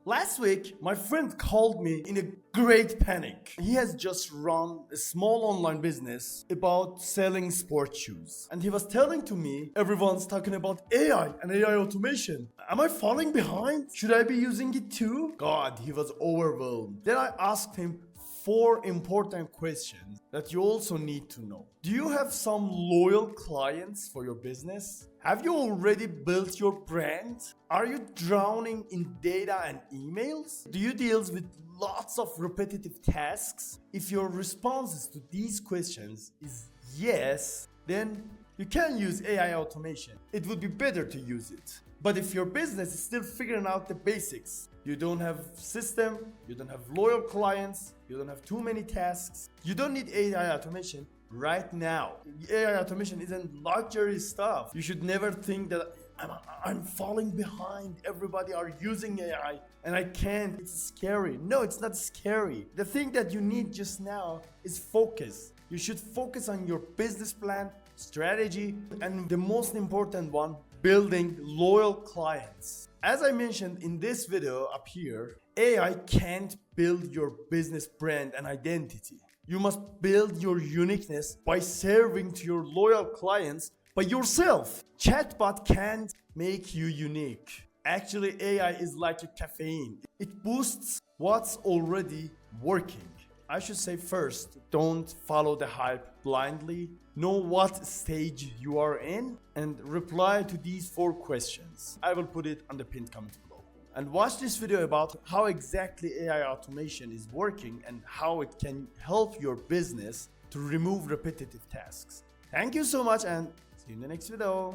Last week, my friend called me in a great panic. He has just run a small online business about selling sports shoes. And he was telling to me, everyone's talking about AI and AI automation. Am I falling behind? Should I be using it too? God, he was overwhelmed. Then I asked him 4 important questions that you also need to know. Do you have some loyal clients for your business? Have you already built your brand? Are you drowning in data and emails? Do you deal with lots of repetitive tasks? If your responses to these questions is yes, then you can use AI automation. It would be better to use it. But if your business is still figuring out the basics, you don't have system, you don't have loyal clients, you don't have too many tasks, you don't need AI automation right now. AI automation isn't luxury stuff. You should never think that I'm falling behind. Everybody are using AI and I can't. It's scary. No, it's not scary. The thing that you need just now is focus. You should focus on your business plan, strategy, and the most important one, building loyal clients. As I mentioned in this video up here, AI can't build your business brand and identity. You must build your uniqueness by serving to your loyal clients by yourself. Chatbot can't make you unique. Actually, AI is like a caffeine. It boosts what's already working. I should say first, don't follow the hype blindly. Know what stage you are in and reply to these 4 questions. I will put it on the pinned comment below. And watch this video about how exactly AI automation is working and how it can help your business to remove repetitive tasks. Thank you so much and see you in the next video.